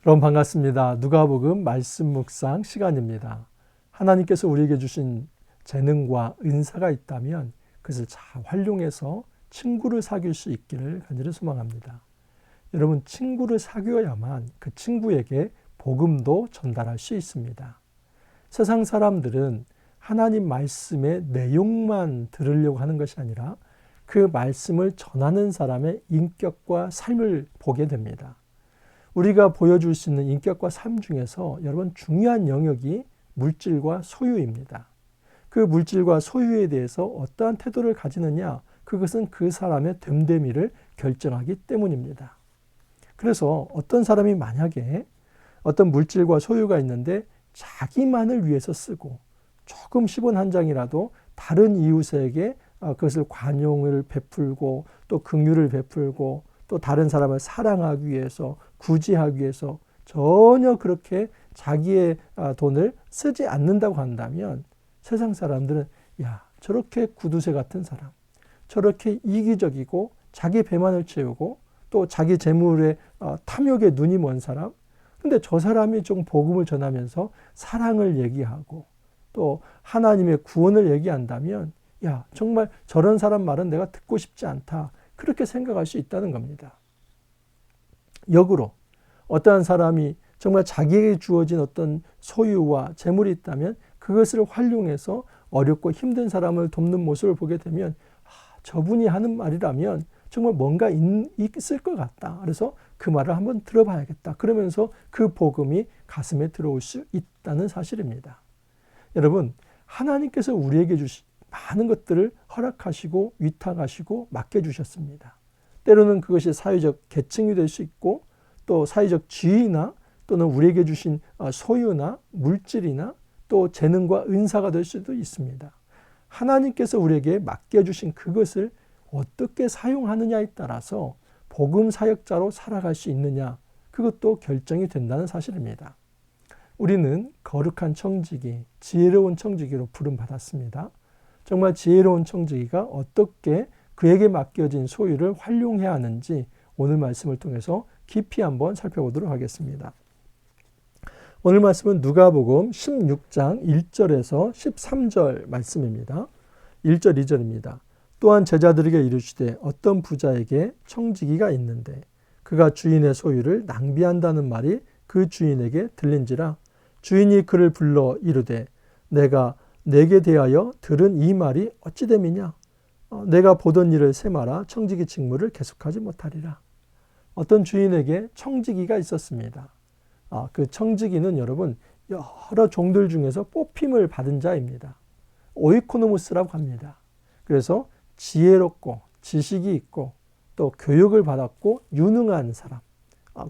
여러분 반갑습니다. 누가복음 말씀 묵상 시간입니다. 하나님께서 우리에게 주신 재능과 은사가 있다면 그것을 잘 활용해서 친구를 사귈 수 있기를 간절히 소망합니다. 여러분, 친구를 사귀어야만 그 친구에게 복음도 전달할 수 있습니다. 세상 사람들은 하나님 말씀의 내용만 들으려고 하는 것이 아니라 그 말씀을 전하는 사람의 인격과 삶을 보게 됩니다. 우리가 보여줄 수 있는 인격과 삶 중에서 여러분 중요한 영역이 물질과 소유입니다. 그 물질과 소유에 대해서 어떠한 태도를 가지느냐, 그것은 그 사람의 됨됨이를 결정하기 때문입니다. 그래서 어떤 사람이 만약에 어떤 물질과 소유가 있는데 자기만을 위해서 쓰고 조금 10원 한 장이라도 다른 이웃에게 그것을 관용을 베풀고 또 긍휼을 베풀고 또 다른 사람을 사랑하기 위해서 구제하기 위해서 전혀 그렇게 자기의 돈을 쓰지 않는다고 한다면 세상 사람들은 야, 저렇게 구두쇠 같은 사람, 저렇게 이기적이고 자기 배만을 채우고 또 자기 재물에 탐욕에 눈이 먼 사람, 근데 저 사람이 좀 복음을 전하면서 사랑을 얘기하고 또 하나님의 구원을 얘기한다면 야, 정말 저런 사람 말은 내가 듣고 싶지 않다, 그렇게 생각할 수 있다는 겁니다. 역으로 어떠한 사람이 정말 자기에게 주어진 어떤 소유와 재물이 있다면 그것을 활용해서 어렵고 힘든 사람을 돕는 모습을 보게 되면 저분이 하는 말이라면 정말 뭔가 있을 것 같다. 그래서 그 말을 한번 들어봐야겠다. 그러면서 그 복음이 가슴에 들어올 수 있다는 사실입니다. 여러분, 하나님께서 우리에게 주신 많은 것들을 허락하시고 위탁하시고 맡겨주셨습니다. 때로는 그것이 사회적 계층이 될 수 있고 또 사회적 지위나 또는 우리에게 주신 소유나 물질이나 또 재능과 은사가 될 수도 있습니다. 하나님께서 우리에게 맡겨주신 그것을 어떻게 사용하느냐에 따라서 복음 사역자로 살아갈 수 있느냐, 그것도 결정이 된다는 사실입니다. 우리는 거룩한 청지기, 지혜로운 청지기로 부름받았습니다. 정말 지혜로운 청지기가 어떻게 그에게 맡겨진 소유를 활용해야 하는지 오늘 말씀을 통해서 깊이 한번 살펴보도록 하겠습니다. 오늘 말씀은 누가복음 16장 1절에서 13절 말씀입니다. 1절 2절입니다. 또한 제자들에게 이르시되 어떤 부자에게 청지기가 있는데 그가 주인의 소유를 낭비한다는 말이 그 주인에게 들린지라. 주인이 그를 불러 이르되 내가 내게 대하여 들은 이 말이 어찌 됨이냐? 내가 보던 일을 세마라 청지기 직무를 계속하지 못하리라. 어떤 주인에게 청지기가 있었습니다. 그 청지기는 여러분 여러 종들 중에서 뽑힘을 받은 자입니다. 오이코노무스라고 합니다. 그래서 지혜롭고 지식이 있고 또 교육을 받았고 유능한 사람.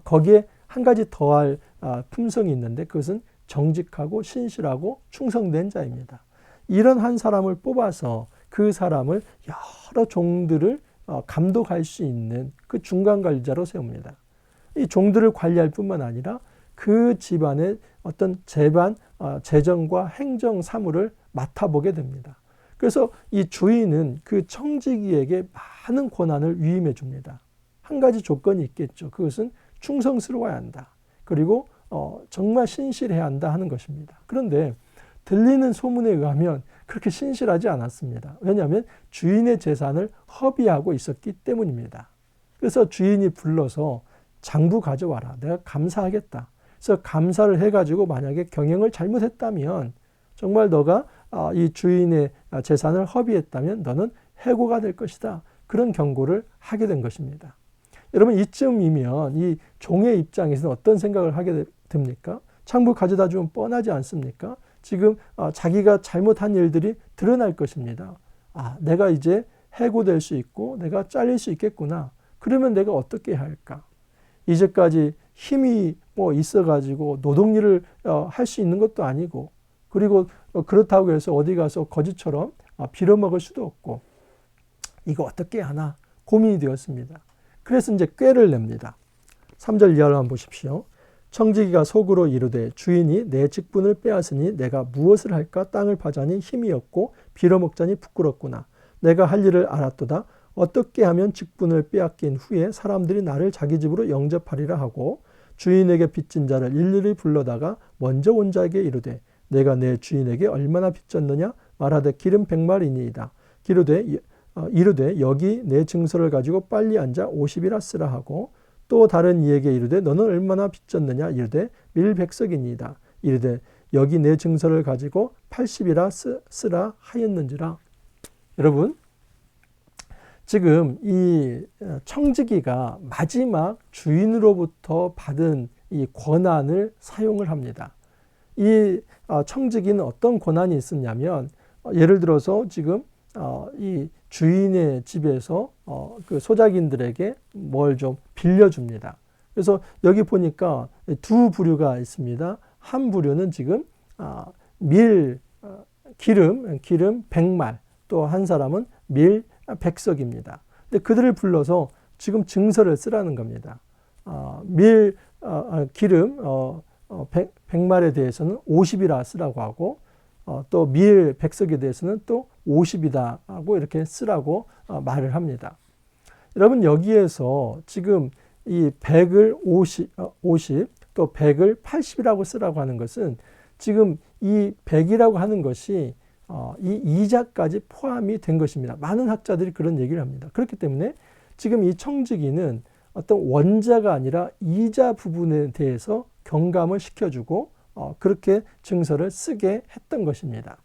거기에 한 가지 더할 품성이 있는데 그것은 정직하고 신실하고 충성된 자입니다. 이런 한 사람을 뽑아서 그 사람을 여러 종들을 감독할 수 있는 그 중간 관리자로 세웁니다. 이 종들을 관리할 뿐만 아니라 그 집안의 어떤 재정과 행정 사무를 맡아보게 됩니다. 그래서 이 주인은 그 청지기에게 많은 권한을 위임해 줍니다. 한 가지 조건이 있겠죠. 그것은 충성스러워야 한다. 그리고 정말 신실해야 한다 하는 것입니다. 그런데 들리는 소문에 의하면 그렇게 신실하지 않았습니다. 왜냐하면 주인의 재산을 허비하고 있었기 때문입니다. 그래서 주인이 불러서 장부 가져와라. 내가 감사하겠다. 그래서 감사를 해가지고 만약에 경영을 잘못했다면 정말 너가 이 주인의 재산을 허비했다면 너는 해고가 될 것이다. 그런 경고를 하게 된 것입니다. 여러분, 이쯤이면 이 종의 입장에서는 어떤 생각을 하게 됩니까? 장부 가져다 주면 뻔하지 않습니까? 지금 자기가 잘못한 일들이 드러날 것입니다. 내가 이제 해고될 수 있고 내가 잘릴 수 있겠구나. 그러면 내가 어떻게 해야 할까? 이제까지 힘이 있어가지고 노동일을 할 수 있는 것도 아니고 그리고 그렇다고 해서 어디 가서 거지처럼 빌어먹을 수도 없고 이거 어떻게 하나 고민이 되었습니다. 그래서 이제 꾀를 냅니다. 3절 이하를 한번 보십시오. 청지기가 속으로 이르되 주인이 내 직분을 빼앗으니 내가 무엇을 할까? 땅을 파자니 힘이 없고 빌어먹자니 부끄럽구나. 내가 할 일을 알았도다. 어떻게 하면 직분을 빼앗긴 후에 사람들이 나를 자기 집으로 영접하리라 하고 주인에게 빚진 자를 일일이 불러다가 먼저 온 자에게 이르되 내가 내 주인에게 얼마나 빚졌느냐 말하되 기름 100마리니이다. 이르되 여기 내 증서를 가지고 빨리 앉아 50이라 쓰라 하고 또 다른 이에게 이르되 너는 얼마나 빚졌느냐 이르되 밀 100석이니이다. 이르되 여기 내 증서를 가지고 80이라 쓰라 하였는지라. 여러분, 지금 이 청지기가 마지막 주인으로부터 받은 이 권한을 사용을 합니다. 이 청지기는 어떤 권한이 있었냐면 예를 들어서 지금 이 주인의 집에서 그 소작인들에게 뭘 좀 빌려줍니다. 그래서 여기 보니까 두 부류가 있습니다. 한 부류는 지금 기름 100말, 또 한 사람은 밀 100석입니다. 근데 그들을 불러서 지금 증서를 쓰라는 겁니다. 기름 100말에 대해서는 50이라 쓰라고 하고 또 밀 100석에 대해서는 또 50이다 하고 이렇게 쓰라고 말을 합니다. 여러분, 여기에서 지금 이 100을 50, 또 100을 80이라고 쓰라고 하는 것은 지금 이 100이라고 하는 것이 이 이자까지 포함이 된 것입니다. 많은 학자들이 그런 얘기를 합니다. 그렇기 때문에 지금 이 청지기는 어떤 원자가 아니라 이자 부분에 대해서 경감을 시켜주고 그렇게 증서를 쓰게 했던 것입니다.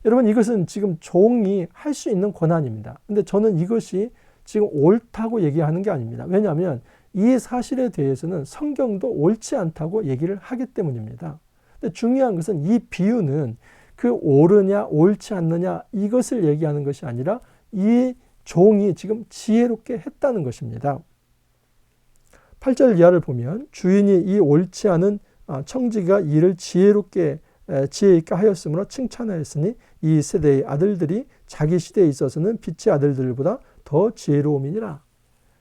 여러분, 이것은 지금 종이 할 수 있는 권한입니다. 근데 저는 이것이 지금 옳다고 얘기하는 게 아닙니다. 왜냐하면 이 사실에 대해서는 성경도 옳지 않다고 얘기를 하기 때문입니다. 근데 중요한 것은 이 비유는 그 옳으냐 옳지 않느냐 이것을 얘기하는 것이 아니라 이 종이 지금 지혜롭게 했다는 것입니다. 8절 이하를 보면 주인이 이 옳지 않은 청지기가 이를 지혜 있게 하였으므로 칭찬하였으니 이 세대의 아들들이 자기 시대에 있어서는 빛의 아들들보다 더 지혜로움이니라.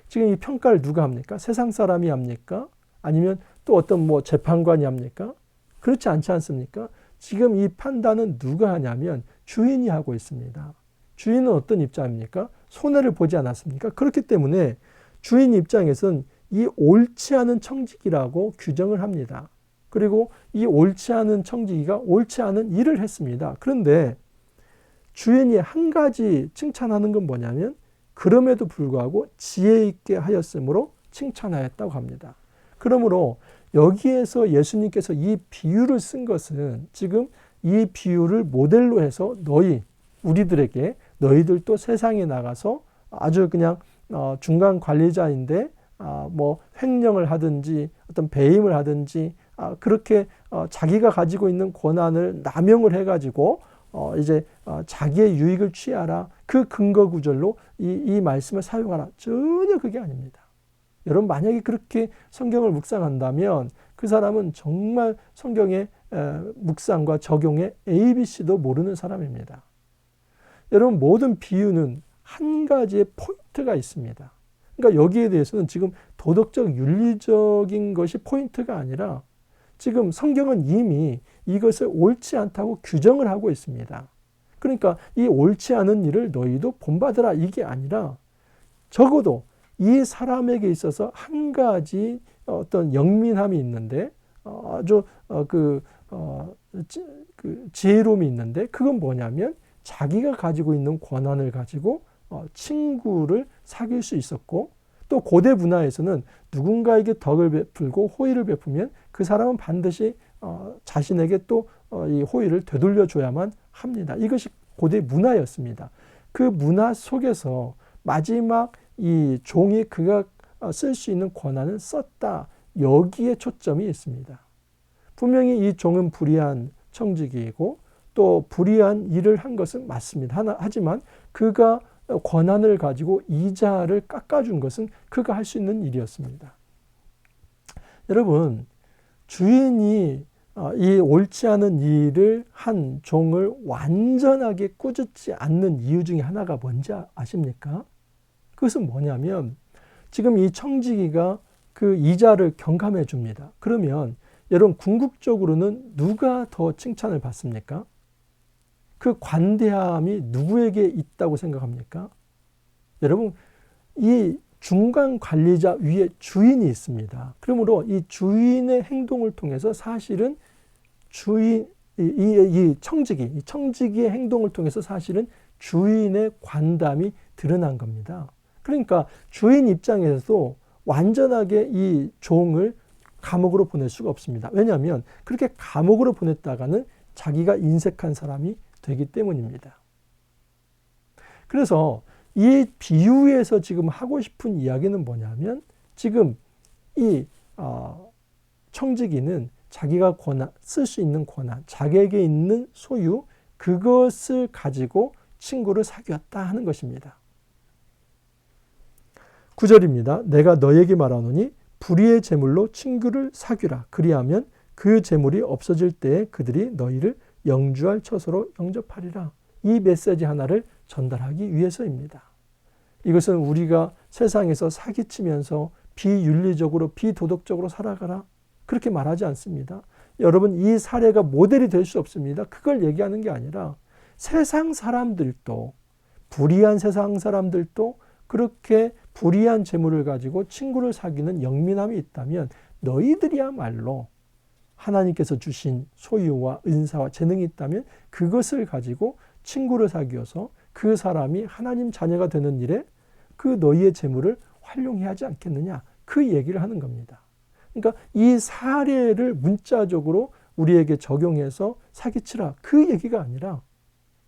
지금 이 평가를 누가 합니까? 세상 사람이 합니까? 아니면 또 어떤 재판관이 합니까? 그렇지 않지 않습니까? 지금 이 판단은 누가 하냐면 주인이 하고 있습니다. 주인은 어떤 입장입니까? 손해를 보지 않았습니까? 그렇기 때문에 주인 입장에서는 이 옳지 않은 청지기라고 규정을 합니다. 그리고 이 옳지 않은 청지기가 옳지 않은 일을 했습니다. 그런데 주인이 한 가지 칭찬하는 건 뭐냐면 그럼에도 불구하고 지혜 있게 하였으므로 칭찬하였다고 합니다. 그러므로 여기에서 예수님께서 이 비유를 쓴 것은 지금 이 비유를 모델로 해서 우리들에게 너희들도 세상에 나가서 아주 그냥 중간 관리자인데 횡령을 하든지 어떤 배임을 하든지 그렇게 자기가 가지고 있는 권한을 남용을 해가지고 이제 자기의 유익을 취하라. 그 근거 구절로 이 말씀을 사용하라. 전혀 그게 아닙니다. 여러분, 만약에 그렇게 성경을 묵상한다면 그 사람은 정말 성경의 묵상과 적용의 ABC도 모르는 사람입니다. 여러분, 모든 비유는 한 가지의 포인트가 있습니다. 그러니까 여기에 대해서는 지금 도덕적 윤리적인 것이 포인트가 아니라 지금 성경은 이미 이것을 옳지 않다고 규정을 하고 있습니다. 그러니까 이 옳지 않은 일을 너희도 본받으라 이게 아니라 적어도 이 사람에게 있어서 한 가지 어떤 영민함이 있는데 아주 지혜로움이 있는데 그건 뭐냐면 자기가 가지고 있는 권한을 가지고 친구를 사귈 수 있었고 또 고대 문화에서는 누군가에게 덕을 베풀고 호의를 베푸면 그 사람은 반드시 자신에게 또 이 호의를 되돌려줘야만 합니다. 이것이 고대 문화였습니다. 그 문화 속에서 마지막 이 종이 그가 쓸 수 있는 권한을 썼다. 여기에 초점이 있습니다. 분명히 이 종은 불의한 청지기이고 또 불의한 일을 한 것은 맞습니다. 하지만 그가 권한을 가지고 이자를 깎아준 것은 그가 할 수 있는 일이었습니다. 여러분, 주인이 이 옳지 않은 일을 한 종을 완전하게 꾸짖지 않는 이유 중에 하나가 뭔지 아십니까? 그것은 뭐냐면 지금 이 청지기가 그 이자를 경감해 줍니다. 그러면 여러분, 궁극적으로는 누가 더 칭찬을 받습니까? 그 관대함이 누구에게 있다고 생각합니까? 여러분, 이 중간 관리자 위에 주인이 있습니다. 그러므로 이 주인의 행동을 통해서 사실은 이 청지기의 행동을 통해서 사실은 주인의 관담이 드러난 겁니다. 그러니까 주인 입장에서도 완전하게 이 종을 감옥으로 보낼 수가 없습니다. 왜냐하면 그렇게 감옥으로 보냈다가는 자기가 인색한 사람이 되기 때문입니다. 그래서 이 비유에서 지금 하고 싶은 이야기는 뭐냐면 지금 이 청지기는 자기가 쓸 수 있는 권한, 자기에게 있는 소유, 그것을 가지고 친구를 사귀었다 하는 것입니다. 9절입니다. 내가 너에게 말하노니 불의의 재물로 친구를 사귀라. 그리하면 그 재물이 없어질 때에 그들이 너희를 영주할 처소로 영접하리라. 이 메시지 하나를 전달하기 위해서입니다. 이것은 우리가 세상에서 사기치면서 비윤리적으로 비도덕적으로 살아가라 그렇게 말하지 않습니다. 여러분 이 사례가 모델이 될 수 없습니다. 그걸 얘기하는 게 아니라 세상 사람들도 불의한 세상 사람들도 그렇게 불의한 재물을 가지고 친구를 사귀는 영민함이 있다면 너희들이야말로 하나님께서 주신 소유와 은사와 재능이 있다면 그것을 가지고 친구를 사귀어서 그 사람이 하나님 자녀가 되는 일에 그 너희의 재물을 활용해야 하지 않겠느냐 그 얘기를 하는 겁니다. 그러니까 이 사례를 문자적으로 우리에게 적용해서 사기치라 그 얘기가 아니라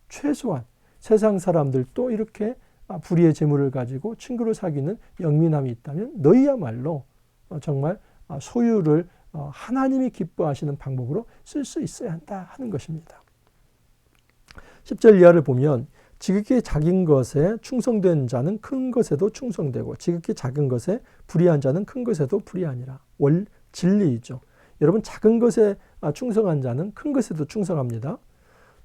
최소한 세상 사람들도 이렇게 불의의 재물을 가지고 친구를 사귀는 영민함이 있다면 너희야말로 정말 소유를 하나님이 기뻐하시는 방법으로 쓸 수 있어야 한다 하는 것입니다. 10절 이하를 보면 지극히 작은 것에 충성된 자는 큰 것에도 충성되고 지극히 작은 것에 불의한 자는 큰 것에도 불의하니라. 진리이죠. 여러분 작은 것에 충성한 자는 큰 것에도 충성합니다.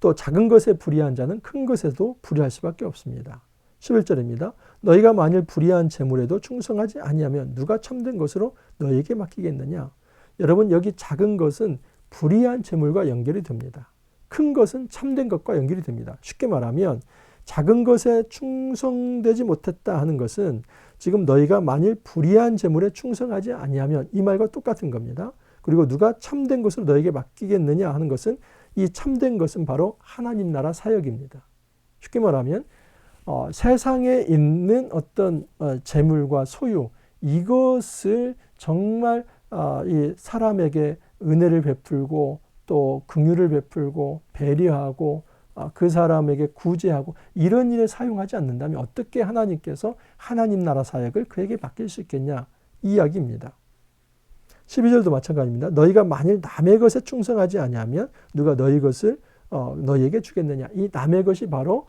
또 작은 것에 불의한 자는 큰 것에도 불의할 수밖에 없습니다. 11절입니다. 너희가 만일 불의한 재물에도 충성하지 아니하면 누가 참된 것으로 너희에게 맡기겠느냐. 여러분 여기 작은 것은 불의한 재물과 연결이 됩니다. 큰 것은 참된 것과 연결이 됩니다. 쉽게 말하면 작은 것에 충성되지 못했다 하는 것은 지금 너희가 만일 불의한 재물에 충성하지 아니하면 이 말과 똑같은 겁니다. 그리고 누가 참된 것을 너에게 맡기겠느냐 하는 것은 이 참된 것은 바로 하나님 나라 사역입니다. 쉽게 말하면 세상에 있는 어떤 재물과 소유 이것을 정말 이 사람에게 은혜를 베풀고 또 긍휼을 베풀고 배려하고 그 사람에게 구제하고 이런 일에 사용하지 않는다면 어떻게 하나님께서 하나님 나라 사역을 그에게 맡길 수 있겠냐 이 이야기입니다. 12절도 마찬가지입니다. 너희가 만일 남의 것에 충성하지 아니하면 누가 너희 것을 너희에게 주겠느냐. 이 남의 것이 바로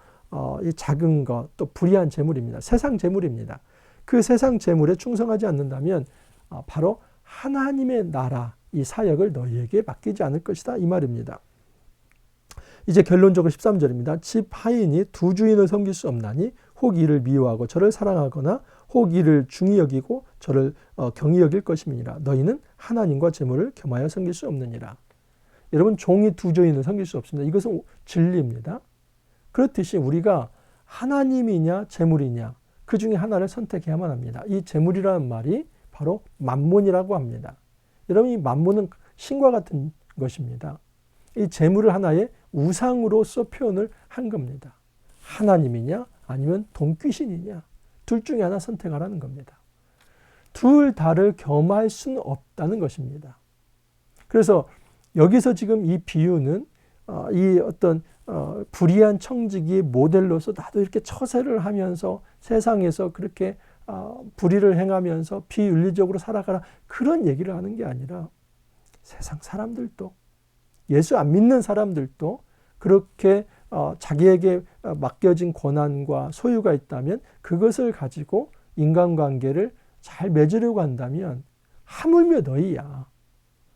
이 작은 것 또 불의한 재물입니다. 세상 재물입니다. 그 세상 재물에 충성하지 않는다면 바로 하나님의 나라 이 사역을 너희에게 맡기지 않을 것이다 이 말입니다. 이제 결론적으로 13절입니다. 집 하인이 두 주인을 섬길 수 없나니 혹 이를 미워하고 저를 사랑하거나 혹 이를 중히 여기고 저를 경히 여길 것임이니라. 너희는 하나님과 재물을 겸하여 섬길 수 없느니라. 여러분 종이 두 주인을 섬길 수 없습니다. 이것은 진리입니다. 그렇듯이 우리가 하나님이냐 재물이냐 그 중에 하나를 선택해야만 합니다. 이 재물이라는 말이 바로 만몬이라고 합니다. 여러분 이 만몬은 신과 같은 것입니다. 이 재물을 하나의 우상으로서 표현을 한 겁니다. 하나님이냐 아니면 돈귀신이냐 둘 중에 하나 선택하라는 겁니다. 둘 다를 겸할 수는 없다는 것입니다. 그래서 여기서 지금 이 비유는 이 어떤 불의한 청지기의 모델로서 나도 이렇게 처세를 하면서 세상에서 그렇게 불의를 행하면서 비윤리적으로 살아가라 그런 얘기를 하는 게 아니라 세상 사람들도 예수 안 믿는 사람들도 그렇게 자기에게 맡겨진 권한과 소유가 있다면 그것을 가지고 인간관계를 잘 맺으려고 한다면 하물며 너희야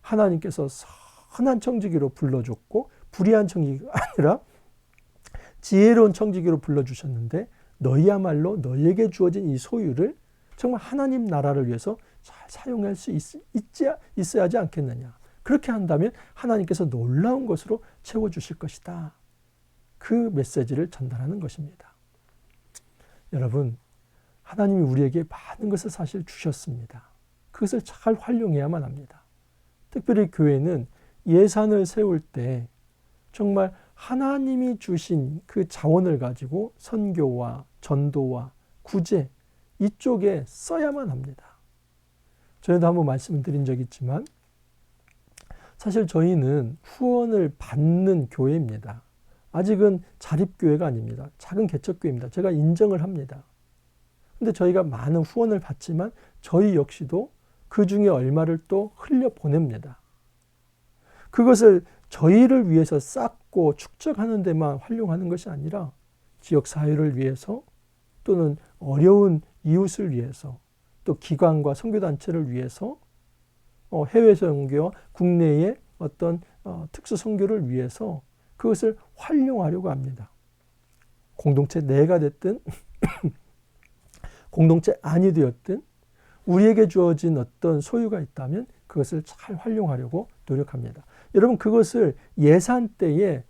하나님께서 선한 청지기로 불러줬고 불의한 청지기가 아니라 지혜로운 청지기로 불러주셨는데 너희야말로 너희에게 주어진 이 소유를 정말 하나님 나라를 위해서 잘 사용할 수 있어야 하지 않겠느냐. 그렇게 한다면 하나님께서 놀라운 것으로 채워주실 것이다. 그 메시지를 전달하는 것입니다. 여러분 하나님이 우리에게 많은 것을 사실 주셨습니다. 그것을 잘 활용해야만 합니다. 특별히 교회는 예산을 세울 때 정말 하나님이 주신 그 자원을 가지고 선교와 전도와 구제 이쪽에 써야만 합니다. 저희도 한번 말씀을 드린 적이 있지만 사실 저희는 후원을 받는 교회입니다. 아직은 자립교회가 아닙니다. 작은 개척교회입니다. 제가 인정을 합니다. 근데 저희가 많은 후원을 받지만 저희 역시도 그 중에 얼마를 또 흘려보냅니다. 그것을 저희를 위해서 쌓고 축적하는 데만 활용하는 것이 아니라 지역사회를 위해서 또는 어려운 이웃을 위해서 또 기관과 선교단체를 위해서 해외 선교와 국내의 어떤 특수 선교를 위해서 그것을 활용하려고 합니다. 공동체 내가 됐든 공동체 아니 되었든 우리에게 주어진 어떤 소유가 있다면 그것을 잘 활용하려고 노력합니다. 여러분 그것을 예산대에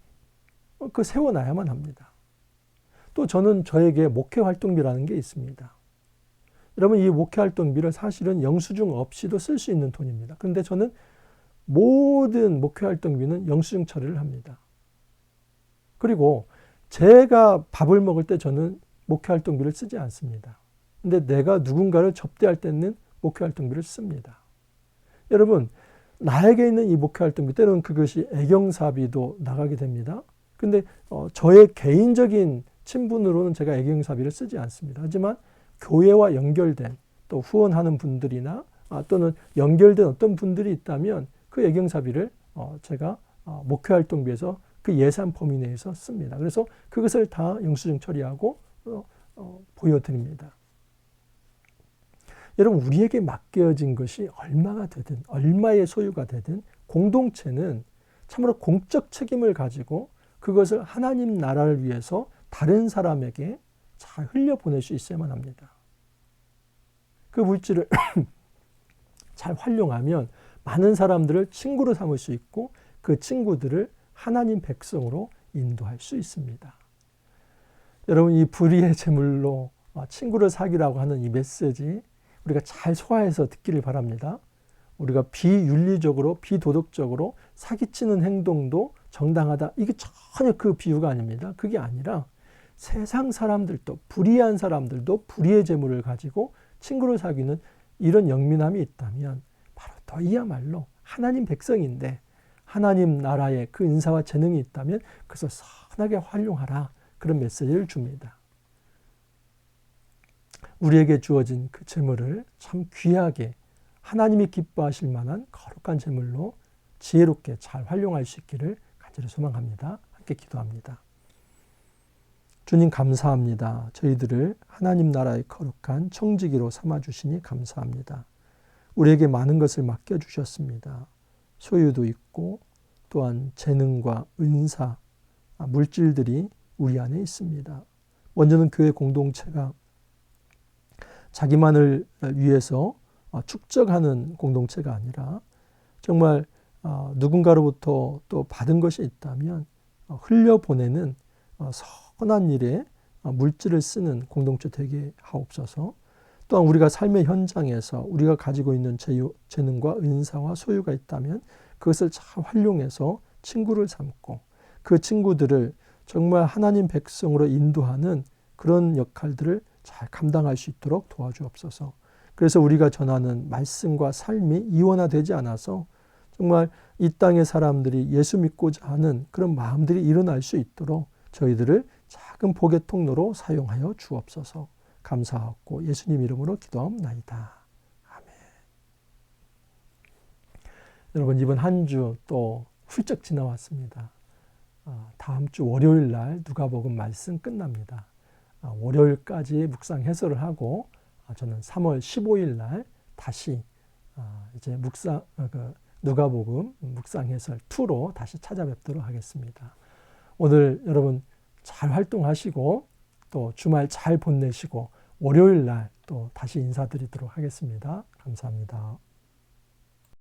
세워놔야만 합니다. 또 저는 저에게 목회활동비라는 게 있습니다. 여러분 이 목회활동비를 사실은 영수증 없이도 쓸 수 있는 돈입니다. 그런데 저는 모든 목회활동비는 영수증 처리를 합니다. 그리고 제가 밥을 먹을 때 저는 목회활동비를 쓰지 않습니다. 근데 내가 누군가를 접대할 때는 목회활동비를 씁니다. 여러분 나에게 있는 이 목회활동비 때로는 그것이 애경사비도 나가게 됩니다. 근데 저의 개인적인 친분으로는 제가 애경사비를 쓰지 않습니다. 하지만 교회와 연결된 또 후원하는 분들이나 또는 연결된 어떤 분들이 있다면 그 애경사비를 제가 목회활동비에서 그 예산 범위 내에서 씁니다. 그래서 그것을 다 영수증 처리하고 보여드립니다. 여러분 우리에게 맡겨진 것이 얼마가 되든 얼마의 소유가 되든 공동체는 참으로 공적 책임을 가지고 그것을 하나님 나라를 위해서 다른 사람에게 잘 흘려보낼 수 있어야만 합니다. 그 물질을 잘 활용하면 많은 사람들을 친구로 삼을 수 있고 그 친구들을 하나님 백성으로 인도할 수 있습니다. 여러분 이 불의의 제물로 친구를 사귀라고 하는 이 메시지 우리가 잘 소화해서 듣기를 바랍니다. 우리가 비윤리적으로 비도덕적으로 사기치는 행동도 정당하다. 이게 전혀 그 비유가 아닙니다. 그게 아니라 세상 사람들도 불의한 사람들도 불의의 재물을 가지고 친구를 사귀는 이런 영민함이 있다면 바로 너희야말로 하나님 백성인데 하나님 나라의 그 은사와 재능이 있다면 그것을 선하게 활용하라. 그런 메시지를 줍니다. 우리에게 주어진 그 재물을 참 귀하게 하나님이 기뻐하실 만한 거룩한 재물로 지혜롭게 잘 활용할 수 있기를 간절히 소망합니다. 함께 기도합니다. 주님 감사합니다. 저희들을 하나님 나라의 거룩한 청지기로 삼아주시니 감사합니다. 우리에게 많은 것을 맡겨주셨습니다. 소유도 있고 또한 재능과 은사, 물질들이 우리 안에 있습니다. 먼저는 교회 공동체가 자기만을 위해서 축적하는 공동체가 아니라 정말 누군가로부터 또 받은 것이 있다면 흘려보내는 선한 일에 물질을 쓰는 공동체 되게 하옵소서. 또한 우리가 삶의 현장에서 우리가 가지고 있는 재능과 은사와 소유가 있다면 그것을 잘 활용해서 친구를 삼고 그 친구들을 정말 하나님 백성으로 인도하는 그런 역할들을 잘 감당할 수 있도록 도와주옵소서. 그래서 우리가 전하는 말씀과 삶이 이원화되지 않아서 정말 이 땅의 사람들이 예수 믿고자 하는 그런 마음들이 일어날 수 있도록 저희들을 작은 복의 통로로 사용하여 주옵소서. 감사하고 예수님 이름으로 기도하옵나이다. 아멘. 여러분 이번 한 주 또 훌쩍 지나왔습니다. 다음 주 월요일 날 누가복음 말씀 끝납니다. 월요일까지 묵상 해설을 하고 저는 3월 15일 날 다시 이제 누가복음 묵상 해설 2로 다시 찾아뵙도록 하겠습니다. 오늘 여러분 잘 활동하시고 또 주말 잘 보내시고 월요일 날 또 다시 인사드리도록 하겠습니다. 감사합니다.